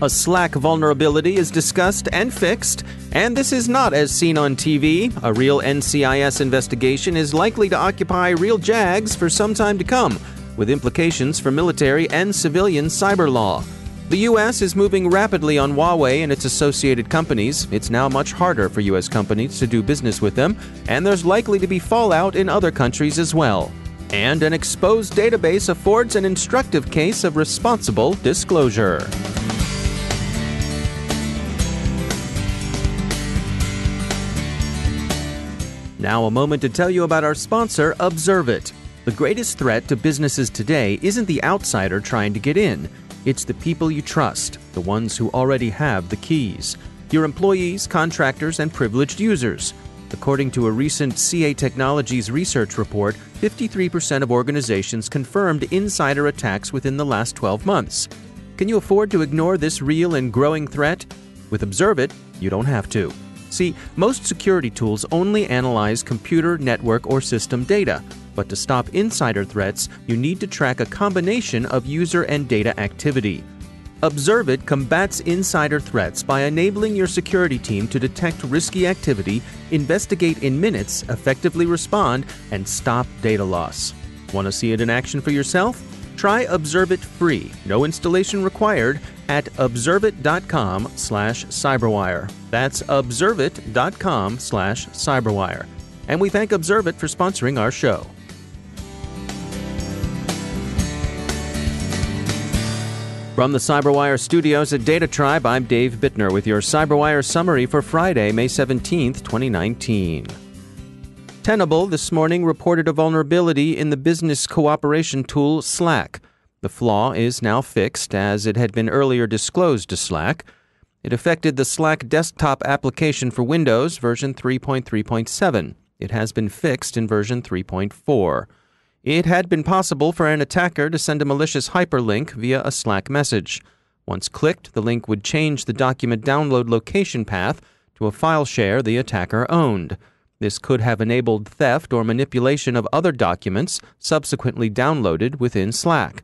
A Slack vulnerability is discussed and fixed, and this is not as seen on TV. A real NCIS investigation is likely to occupy real JAGs for some time to come, with implications for military and civilian cyber law. The U.S. is moving rapidly on Huawei and its associated companies. It's now much harder for U.S. companies to do business with them, and there's likely to be fallout in other countries as well. And an exposed database affords an instructive case of responsible disclosure. Now a moment to tell you about our sponsor, Observit. The greatest threat to businesses today isn't the outsider trying to get in. It's the people you trust, the ones who already have the keys. Your employees, contractors, and privileged users. According to a recent CA Technologies research report, 53% of organizations confirmed insider attacks within the last 12 months. Can you afford to ignore this real and growing threat? With Observit, you don't have to. See, most security tools only analyze computer, network, or system data. But to stop insider threats, you need to track a combination of user and data activity. Observit combats insider threats by enabling your security team to detect risky activity, investigate in minutes, effectively respond, and stop data loss. Want to see it in action for yourself? Try Observit free, no installation required, at observit.com/cyberwire. That's observit.com/cyberwire. And we thank Observit for sponsoring our show. From the CyberWire studios at Data Tribe, I'm Dave Bittner with your CyberWire summary for Friday, May 17th, 2019. Tenable this morning reported a vulnerability in the business cooperation tool Slack. The flaw is now fixed, as it had been earlier disclosed to Slack. It affected the Slack desktop application for Windows, version 3.3.7. It has been fixed in version 3.4. It had been possible for an attacker to send a malicious hyperlink via a Slack message. Once clicked, the link would change the document download location path to a file share the attacker owned. This could have enabled theft or manipulation of other documents subsequently downloaded within Slack.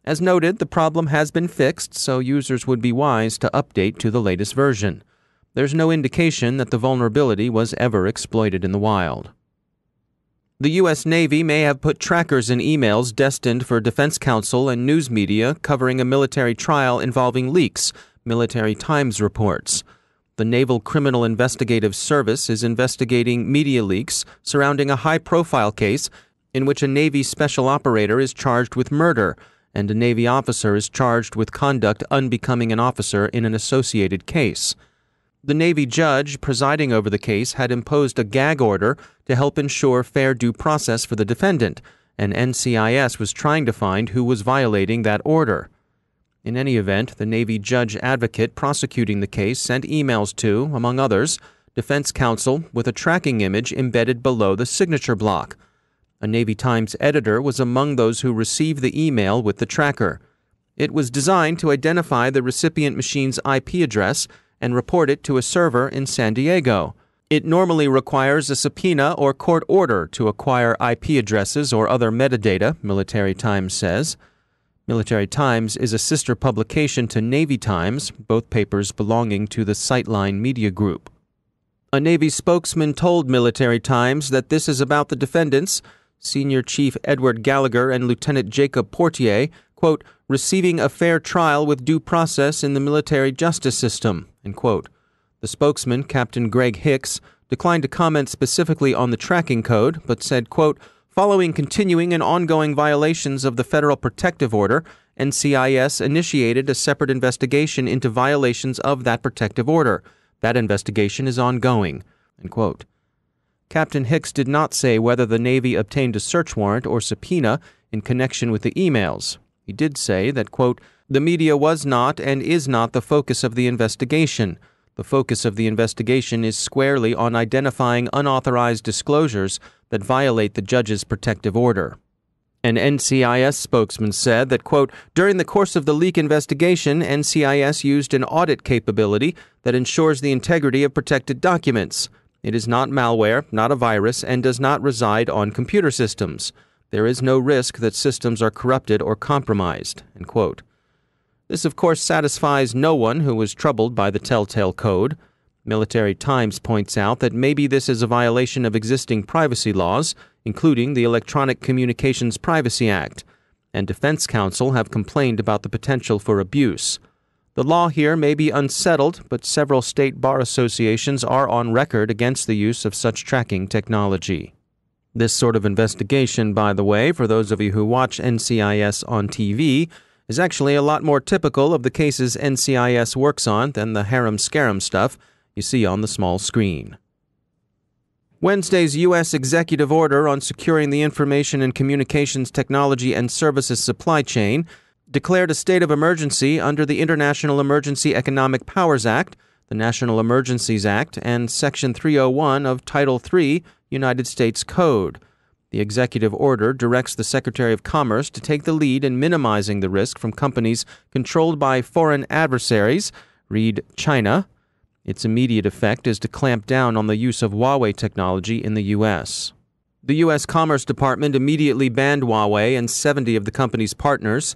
As noted, the problem has been fixed, so users would be wise to update to the latest version. There's no indication that the vulnerability was ever exploited in the wild. The U.S. Navy may have put trackers in emails destined for defense counsel and news media covering a military trial involving leaks, Military Times reports. The Naval Criminal Investigative Service is investigating media leaks surrounding a high-profile case in which a Navy special operator is charged with murder and a Navy officer is charged with conduct unbecoming an officer in an associated case. The Navy judge presiding over the case had imposed a gag order to help ensure fair due process for the defendant, and NCIS was trying to find who was violating that order. In any event, the Navy judge advocate prosecuting the case sent emails to, among others, defense counsel with a tracking image embedded below the signature block. A Navy Times editor was among those who received the email with the tracker. It was designed to identify the recipient machine's IP address and report it to a server in San Diego. It normally requires a subpoena or court order to acquire IP addresses or other metadata, Military Times says. Military Times is a sister publication to Navy Times, both papers belonging to the Sightline Media Group. A Navy spokesman told Military Times that this is about the defendants, Senior Chief Edward Gallagher and Lieutenant Jacob Portier, quote, receiving a fair trial with due process in the military justice system, end quote. The spokesman, Captain Greg Hicks, declined to comment specifically on the tracking code, but said, quote, following continuing and ongoing violations of the Federal Protective Order, NCIS initiated a separate investigation into violations of that protective order. That investigation is ongoing, end quote. Captain Hicks did not say whether the Navy obtained a search warrant or subpoena in connection with the emails. He did say that, quote, the media was not and is not the focus of the investigation. The focus of the investigation is squarely on identifying unauthorized disclosures that violate the judge's protective order. An NCIS spokesman said that, quote, during the course of the leak investigation, NCIS used an audit capability that ensures the integrity of protected documents. It is not malware, not a virus, and does not reside on computer systems. There is no risk that systems are corrupted or compromised, end quote. This, of course, satisfies no one who was troubled by the telltale code. Military Times points out that maybe this is a violation of existing privacy laws, including the Electronic Communications Privacy Act, and Defense Counsel have complained about the potential for abuse. The law here may be unsettled, but several state bar associations are on record against the use of such tracking technology. This sort of investigation, by the way, for those of you who watch NCIS on TV, is actually a lot more typical of the cases NCIS works on than the harem-scarum stuff you see on the small screen. Wednesday's U.S. executive order on securing the information and communications technology and services supply chain declared a state of emergency under the International Emergency Economic Powers Act, the National Emergencies Act, and Section 301 of Title III, United States Code. The executive order directs the Secretary of Commerce to take the lead in minimizing the risk from companies controlled by foreign adversaries, read China. Its immediate effect is to clamp down on the use of Huawei technology in the U.S. The U.S. Commerce Department immediately banned Huawei and 70 of the company's partners.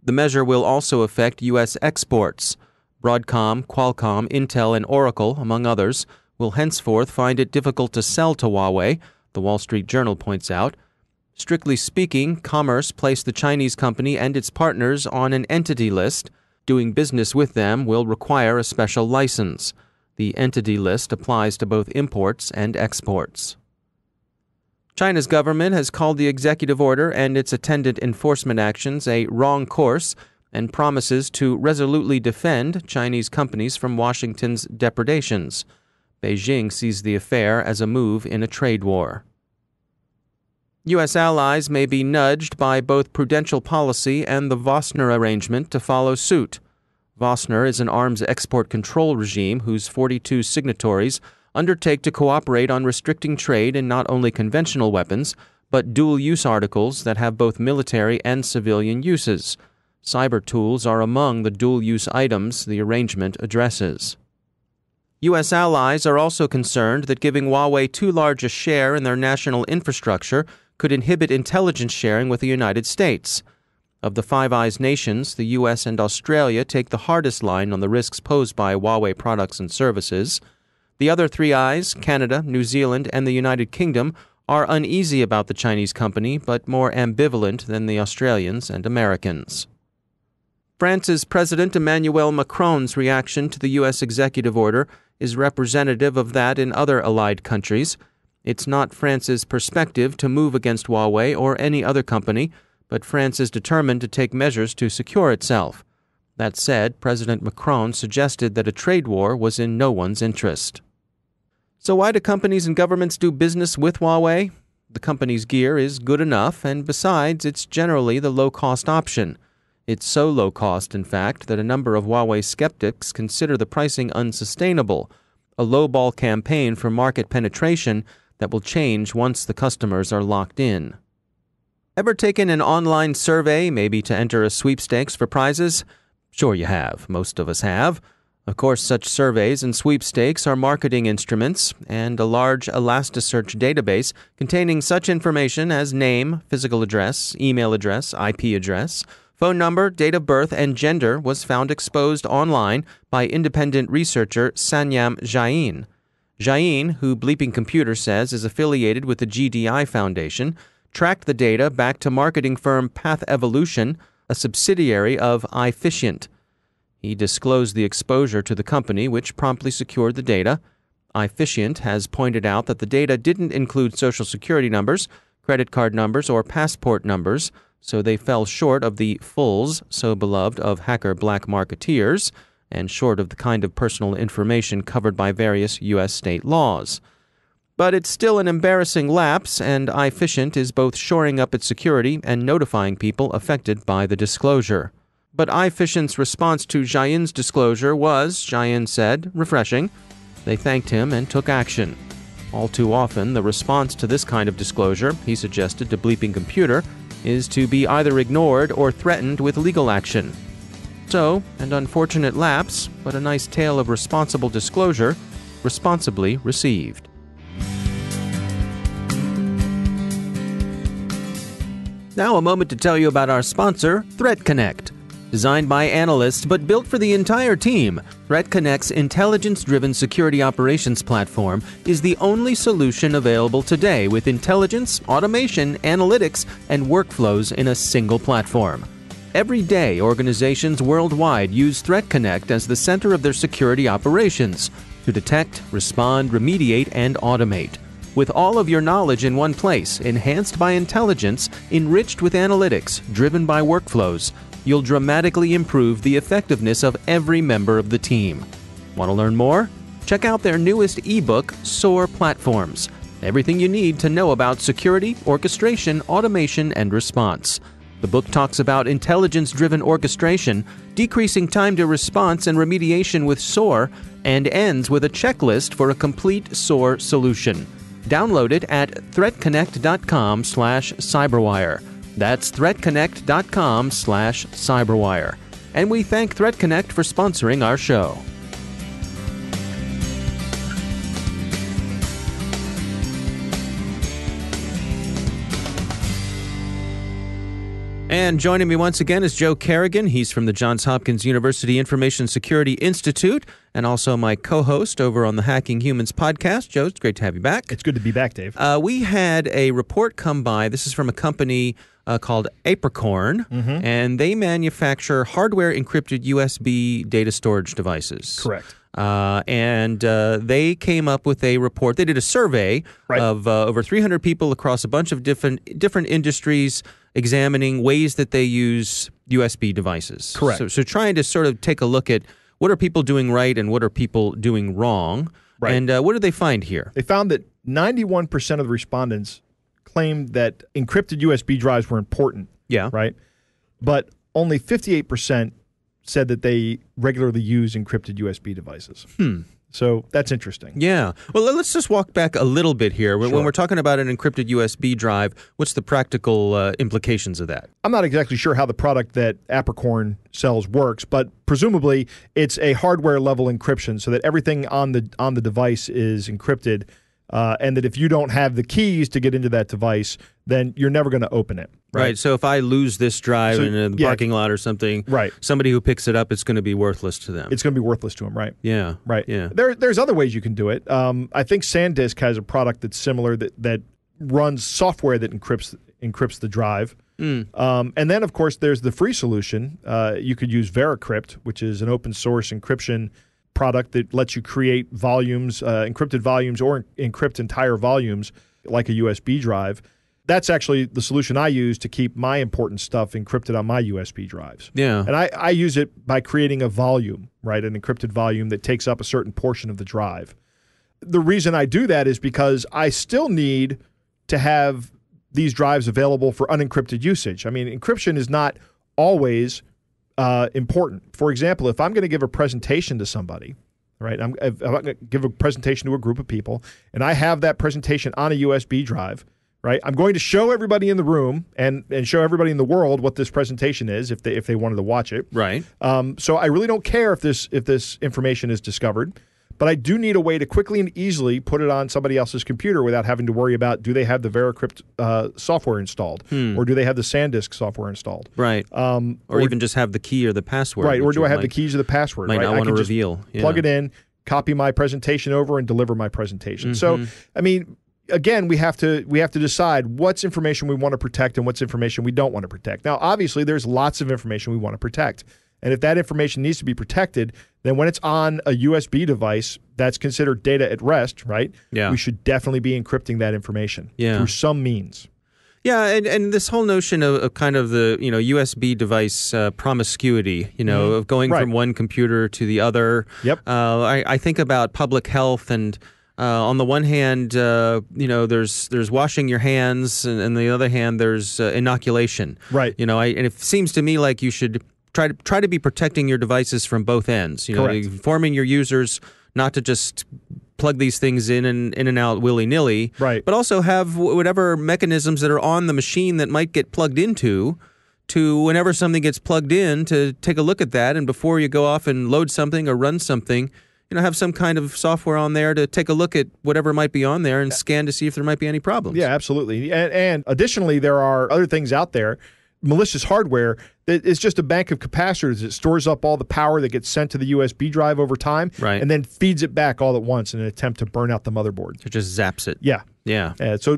The measure will also affect U.S. exports. Broadcom, Qualcomm, Intel, and Oracle, among others, will henceforth find it difficult to sell to Huawei, the Wall Street Journal points out. Strictly speaking, Commerce placed the Chinese company and its partners on an entity list. Doing business with them will require a special license. The entity list applies to both imports and exports. China's government has called the executive order and its attendant enforcement actions a wrong course and promises to resolutely defend Chinese companies from Washington's depredations. Beijing sees the affair as a move in a trade war. U.S. allies may be nudged by both prudential policy and the Vosner arrangement to follow suit. Vosner is an arms export control regime whose 42 signatories undertake to cooperate on restricting trade in not only conventional weapons, but dual-use articles that have both military and civilian uses. Cyber tools are among the dual-use items the arrangement addresses. U.S. allies are also concerned that giving Huawei too large a share in their national infrastructure could inhibit intelligence sharing with the United States. Of the Five Eyes nations, the U.S. and Australia take the hardest line on the risks posed by Huawei products and services. The other Three Eyes, Canada, New Zealand, and the United Kingdom, are uneasy about the Chinese company, but more ambivalent than the Australians and Americans. France's President Emmanuel Macron's reaction to the U.S. executive order is representative of that in other allied countries. It's not France's perspective to move against Huawei or any other company, but France is determined to take measures to secure itself. That said, President Macron suggested that a trade war was in no one's interest. So why do companies and governments do business with Huawei? The company's gear is good enough, and besides, it's generally the low-cost option. It's so low-cost, in fact, that a number of Huawei skeptics consider the pricing unsustainable, a low-ball campaign for market penetration that will change once the customers are locked in. Ever taken an online survey, maybe to enter a sweepstakes for prizes? Sure you have. Most of us have. Of course, such surveys and sweepstakes are marketing instruments, and a large Elasticsearch database containing such information as name, physical address, email address, IP address, phone number, date of birth, and gender was found exposed online by independent researcher Sanyam Jain. Jain, who Bleeping Computer says is affiliated with the GDI Foundation, tracked the data back to marketing firm Path Evolution, a subsidiary of iFicient. He disclosed the exposure to the company, which promptly secured the data. iFicient has pointed out that the data didn't include social security numbers, credit card numbers, or passport numbers, so they fell short of the fulls so beloved of hacker black marketeers, and short of the kind of personal information covered by various U.S. state laws. But it's still an embarrassing lapse, and iFicient is both shoring up its security and notifying people affected by the disclosure. But iFicient's response to Jain's disclosure was, Jain said, refreshing. They thanked him and took action. All too often, the response to this kind of disclosure, he suggested to Bleeping Computer, is to be either ignored or threatened with legal action. So, an unfortunate lapse, but a nice tale of responsible disclosure, responsibly received. Now a moment to tell you about our sponsor, ThreatConnect. Designed by analysts but built for the entire team, ThreatConnect's intelligence-driven security operations platform is the only solution available today with intelligence, automation, analytics, and workflows in a single platform. Every day, organizations worldwide use ThreatConnect as the center of their security operations to detect, respond, remediate, and automate. With all of your knowledge in one place, enhanced by intelligence, enriched with analytics, driven by workflows, you'll dramatically improve the effectiveness of every member of the team. Want to learn more? Check out their newest ebook, SOAR Platforms. Everything you need to know about security, orchestration, automation, and response. The book talks about intelligence-driven orchestration, decreasing time to response and remediation with SOAR, and ends with a checklist for a complete SOAR solution. Download it at threatconnect.com/cyberwire. That's threatconnect.com/cyberwire. And we thank ThreatConnect for sponsoring our show. And joining me once again is Joe Carrigan. He's from the Johns Hopkins University Information Security Institute and also my co-host over on the Hacking Humans podcast. Joe, it's great to have you back. It's good to be back, Dave. We had a report come by. This is from a company called Apricorn, and they manufacture hardware-encrypted USB data storage devices. Correct. And they came up with a report. They did a survey of over 300 people across a bunch of different industries, examining ways that they use USB devices. Correct. So trying to sort of take a look at what are people doing right and what are people doing wrong. Right. And what did they find here? They found that 91% of the respondents claimed that encrypted USB drives were important. Yeah. Right. But only 58% said that they regularly use encrypted USB devices. So that's interesting. Yeah. Well, let's just walk back a little bit here. Sure. When we're talking about an encrypted USB drive, what's the practical implications of that? I'm not exactly sure how the product that Apricorn sells works, but presumably it's a hardware-level encryption so that everything on the device is encrypted, and that if you don't have the keys to get into that device, then you're never going to open it. Right. So if I lose this drive in a parking lot or something, somebody who picks it up, it's going to be worthless to them. It's going to be worthless to them, right? Yeah. Right. Yeah. There's other ways you can do it. I think SanDisk has a product that's similar that runs software that encrypts the drive. And then, of course, there's the free solution. You could use MedCrypt, which is an open source encryption product that lets you create volumes, encrypted volumes, or encrypt entire volumes like a USB drive. That's actually the solution I use to keep my important stuff encrypted on my USB drives. Yeah. And I use it by creating a volume, right, an encrypted volume that takes up a certain portion of the drive. The reason I do that is because I still need to have these drives available for unencrypted usage. I mean, encryption is not always important. For example, if I'm going to give a presentation to somebody, right, if I'm going to give a presentation to a group of people, and I have that presentation on a USB drive, right, I'm going to show everybody in the room and show everybody in the world what this presentation is if they wanted to watch it. Right. So I really don't care if this information is discovered, but I do need a way to quickly and easily put it on somebody else's computer without having to worry about, do they have the MedCrypt software installed, or do they have the SanDisk software installed? Right. Or even just have the key or the password. Right. Or do I have the keys or the password? Might not want to reveal. Plug it in, copy my presentation over, and deliver my presentation. So, I mean, again, we have to decide what's information we want to protect and what's information we don't want to protect. Now, obviously, there's lots of information we want to protect. And if that information needs to be protected, then when it's on a USB device, that's considered data at rest, right? Yeah. We should definitely be encrypting that information through some means. Yeah, and this whole notion of kind of the USB device promiscuity, of going from one computer to the other. Yep. I think about public health and. On the one hand, there's washing your hands, and on the other hand, there's inoculation. Right. And it seems to me like you should try to be protecting your devices from both ends. Informing your users not to just plug these things in and out willy-nilly, right, but also have whatever mechanisms that are on the machine that might get plugged into, to whenever something gets plugged in, to take a look at that, and before you go off and load something or run something, have some kind of software on there to take a look at whatever might be on there and scan to see if there might be any problems. Yeah, absolutely. And additionally, there are other things out there malicious hardware that is just a bank of capacitors that stores up all the power that gets sent to the USB drive over time, right, and then feeds it back all at once in an attempt to burn out the motherboard. It just zaps it. Yeah. So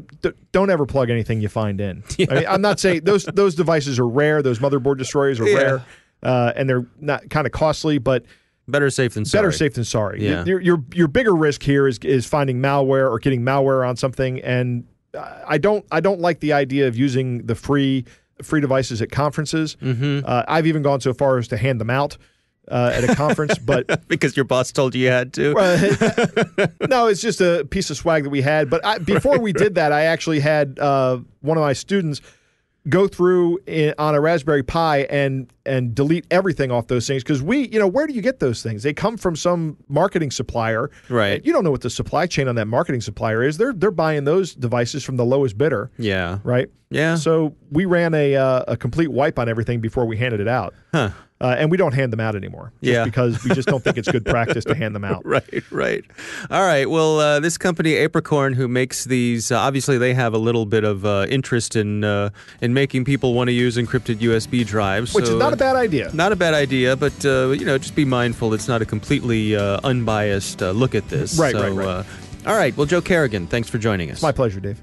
don't ever plug anything you find in. Yeah. I mean, I'm not saying those devices are rare. Those motherboard destroyers are rare, and they're not kind of costly, but better safe than sorry. Better safe than sorry. Yeah. Your bigger risk here is finding malware or getting malware on something, and I don't like the idea of using the free devices at conferences. Mm-hmm. I've even gone so far as to hand them out at a conference, but because your boss told you had to. No, it's just a piece of swag that we had. But before we did that, I actually had one of my students go through on a Raspberry Pi and delete everything off those things, because where do you get those things? They come from some marketing supplier. Right. You don't know what the supply chain on that marketing supplier is. They're buying those devices from the lowest bidder. Yeah. Right? Yeah. So we ran a complete wipe on everything before we handed it out. Huh. And we don't hand them out anymore, because we just don't think it's good practice to hand them out. Right. All right. Well, this company, Apricorn, who makes these, obviously they have a little bit of interest in making people want to use encrypted USB drives. Which is not a bad idea. Not a bad idea, but, just be mindful it's not a completely unbiased look at this. Right. All right. Well, Joe Carrigan, thanks for joining us. My pleasure, Dave.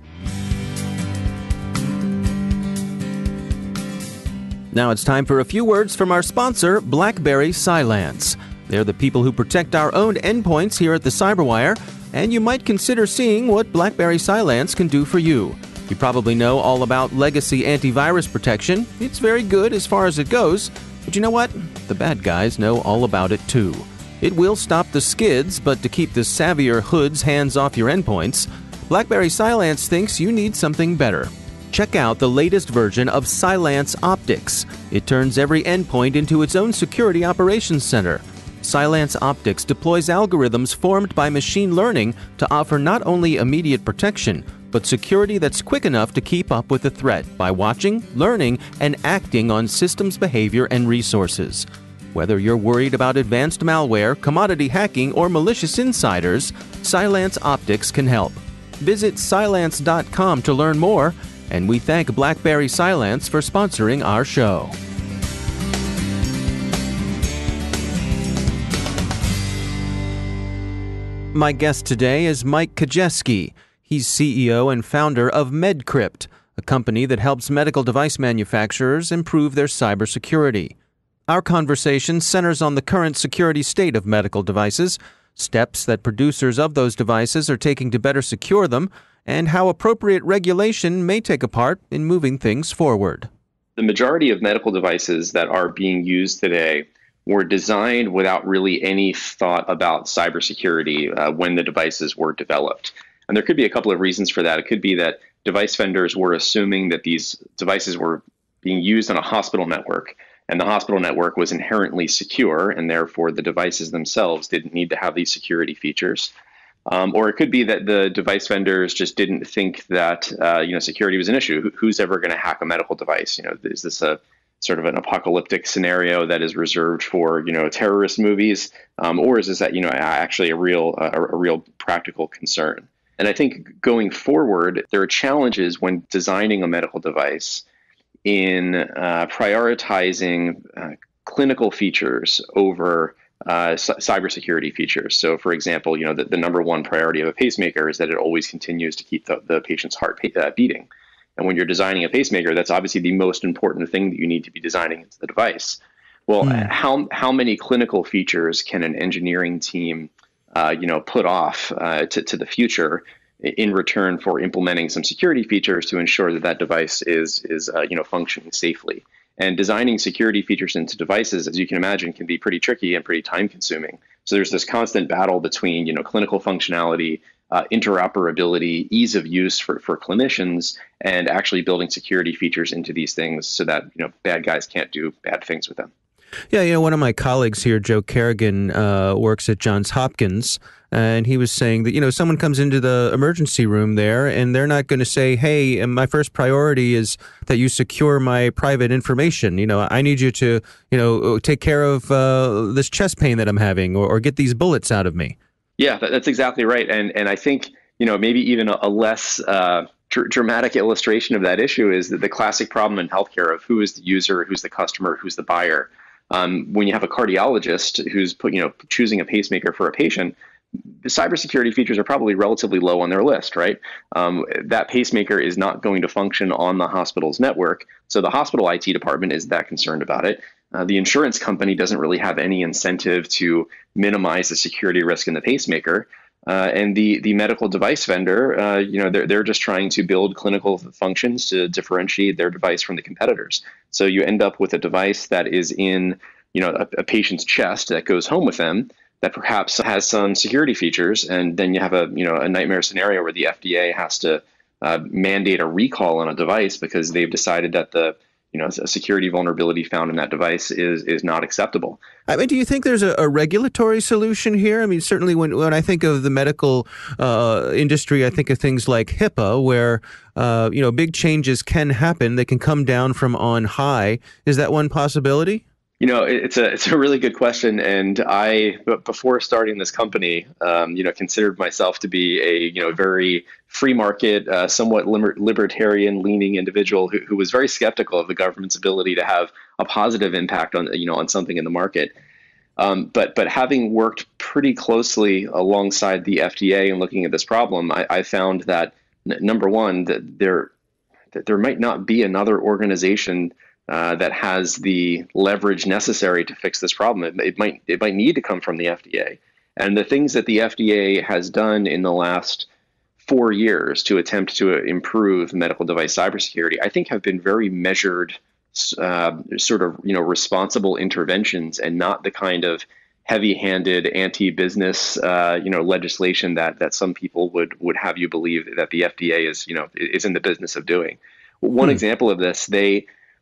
Now it's time for a few words from our sponsor, BlackBerry Cylance. They're the people who protect our own endpoints here at the CyberWire, and you might consider seeing what BlackBerry Cylance can do for you. You probably know all about legacy antivirus protection. It's very good as far as it goes, but you know what? The bad guys know all about it too. It will stop the skids, but to keep the savvier hoods hands off your endpoints, BlackBerry Cylance thinks you need something better. Check out the latest version of Cylance Optics. It turns every endpoint into its own security operations center. Cylance Optics deploys algorithms formed by machine learning to offer not only immediate protection, but security that's quick enough to keep up with the threat by watching, learning, and acting on systems behavior and resources. Whether you're worried about advanced malware, commodity hacking, or malicious insiders, Cylance Optics can help. Visit Cylance.com to learn more, and we thank BlackBerry Cylance for sponsoring our show. My guest today is Mike Kijewski. He's CEO and founder of MedCrypt, a company that helps medical device manufacturers improve their cybersecurity. Our conversation centers on the current security state of medical devices, steps that producers of those devices are taking to better secure them, and how appropriate regulation may take a part in moving things forward. The majority of medical devices that are being used today were designed without really any thought about cybersecurity when the devices were developed. And there could be a couple of reasons for that. It could be that device vendors were assuming that these devices were being used on a hospital network, and the hospital network was inherently secure, and therefore the devices themselves didn't need to have these security features. Or it could be that the device vendors just didn't think that security was an issue. Who's ever going to hack a medical device? Is this a sort of an apocalyptic scenario that is reserved for terrorist movies, or is this actually a real practical concern? And I think going forward, there are challenges when designing a medical device in prioritizing clinical features over cybersecurity features. So, for example, the number one priority of a pacemaker is that it always continues to keep the patient's heart beating. And when you're designing a pacemaker, that's obviously the most important thing that you need to be designing into the device. Well, how many clinical features can an engineering team, put off to the future in return for implementing some security features to ensure that device is functioning safely? And designing security features into devices, as you can imagine, can be pretty tricky and pretty time consuming. So there's this constant battle between, clinical functionality, interoperability, ease of use for clinicians, and actually building security features into these things so that, bad guys can't do bad things with them. Yeah, one of my colleagues here, Joe Carrigan, works at Johns Hopkins, and he was saying that, someone comes into the emergency room there, and they're not going to say, hey, my first priority is that you secure my private information. I need you to, take care of this chest pain that I'm having, or get these bullets out of me. Yeah, that's exactly right. And I think, maybe even a less dramatic illustration of that issue is that the classic problem in healthcare of who is the user, who's the customer, who's the buyer. When you have a cardiologist who's choosing a pacemaker for a patient, the cybersecurity features are probably relatively low on their list, right? That pacemaker is not going to function on the hospital's network, so the hospital IT department is that concerned about it. The insurance company doesn't really have any incentive to minimize the security risk in the pacemaker. And the medical device vendor, they're just trying to build clinical functions to differentiate their device from the competitors. So you end up with a device that is in, a patient's chest that goes home with them that perhaps has some security features, and then you have a nightmare scenario where the FDA has to mandate a recall on a device because they've decided that a security vulnerability found in that device is not acceptable. I mean, do you think there's a regulatory solution here? I mean, certainly when I think of the medical industry, I think of things like HIPAA, where big changes can happen. They can come down from on high. Is that one possibility? It's a really good question, and before starting this company, considered myself to be a very free market, somewhat libertarian leaning individual who was very skeptical of the government's ability to have a positive impact on something in the market. But having worked pretty closely alongside the FDA and looking at this problem, I found that number one, that there might not be another organization that has the leverage necessary to fix this problem. It might need to come from the FDA. And the things that the FDA has done in the last 4 years to attempt to improve medical device cybersecurity, I think have been very measured, responsible interventions, and not the kind of heavy-handed anti-business, legislation that some people would have you believe that the FDA is in the business of doing. One example of this,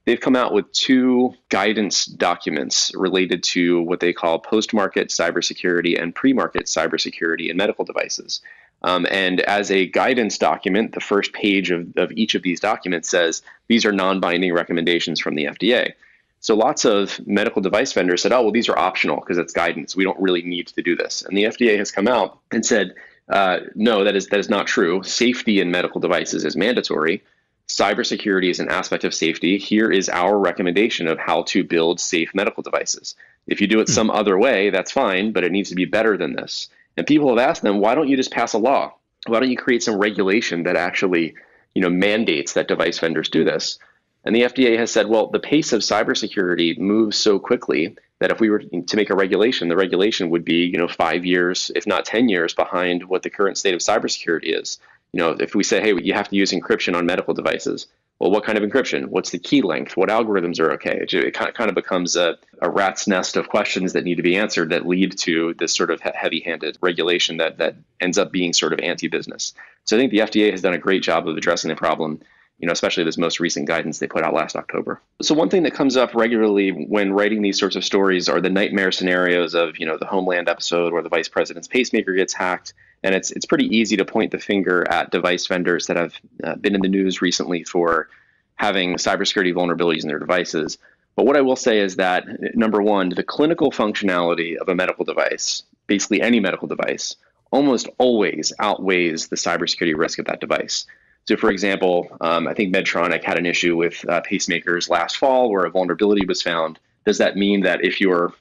They've come out with 2 guidance documents related to what they call post-market cybersecurity and pre-market cybersecurity in medical devices. And as a guidance document, the first page of each of these documents says these are non-binding recommendations from the FDA. So lots of medical device vendors said, oh, well, these are optional because it's guidance. We don't really need to do this. And the FDA has come out and said, no, that is not true. Safety in medical devices is mandatory. Cybersecurity is an aspect of safety. Here is our recommendation of how to build safe medical devices. If you do it some other way, that's fine, but it needs to be better than this. And people have asked them, why don't you just pass a law? Why don't you create some regulation that actually, mandates that device vendors do this? And the FDA has said, well, the pace of cybersecurity moves so quickly that if we were to make a regulation, the regulation would be, 5 years, if not 10 years behind what the current state of cybersecurity is. If we say, hey, you have to use encryption on medical devices, well, what kind of encryption? What's the key length? What algorithms are okay? It kind of becomes a rat's nest of questions that need to be answered that lead to this sort of heavy-handed regulation that ends up being sort of anti-business. So I think the FDA has done a great job of addressing the problem, especially this most recent guidance they put out last October. So one thing that comes up regularly when writing these sorts of stories are the nightmare scenarios of, the Homeland episode where the vice president's pacemaker gets hacked. And it's pretty easy to point the finger at device vendors that have been in the news recently for having cybersecurity vulnerabilities in their devices. But what I will say is that, number one, the clinical functionality of a medical device, basically any medical device, almost always outweighs the cybersecurity risk of that device. So, for example, I think Medtronic had an issue with pacemakers last fall where a vulnerability was found. Does that mean that if your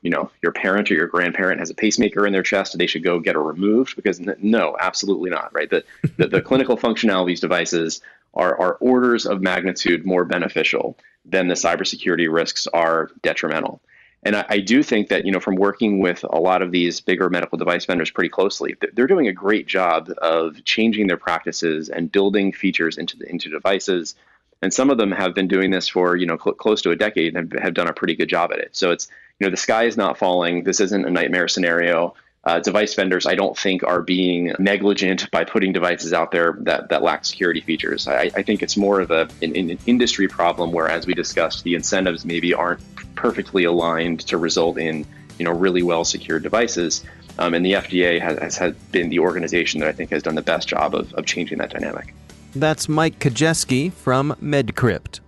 parent or your grandparent has a pacemaker in their chest, they should go get it removed? Because no, absolutely not, right? The clinical functionality of these devices are orders of magnitude more beneficial than the cybersecurity risks are detrimental. And I do think that, from working with a lot of these bigger medical device vendors pretty closely, they're doing a great job of changing their practices and building features into devices. And some of them have been doing this for, close to a decade and have done a pretty good job at it. So it's, the sky is not falling. This isn't a nightmare scenario. Device vendors, I don't think, are being negligent by putting devices out there that lack security features. I think it's more of an industry problem where, as we discussed, the incentives maybe aren't perfectly aligned to result in, really well-secured devices. And the FDA has been the organization that I think has done the best job of changing that dynamic. That's Mike Kijewski from MedCrypt.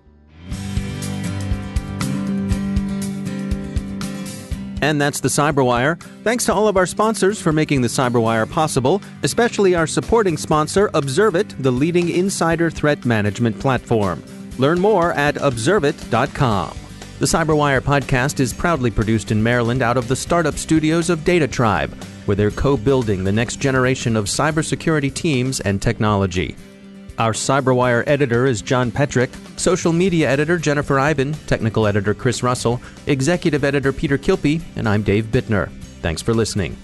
And that's the CyberWire. Thanks to all of our sponsors for making the CyberWire possible, especially our supporting sponsor, Observit, the leading insider threat management platform. Learn more at observit.com. The CyberWire podcast is proudly produced in Maryland out of the startup studios of Data Tribe, where they're co-building the next generation of cybersecurity teams and technology. Our CyberWire editor is John Petrick, social media editor Jennifer Iben, technical editor Chris Russell, executive editor Peter Kilpie, and I'm Dave Bittner. Thanks for listening.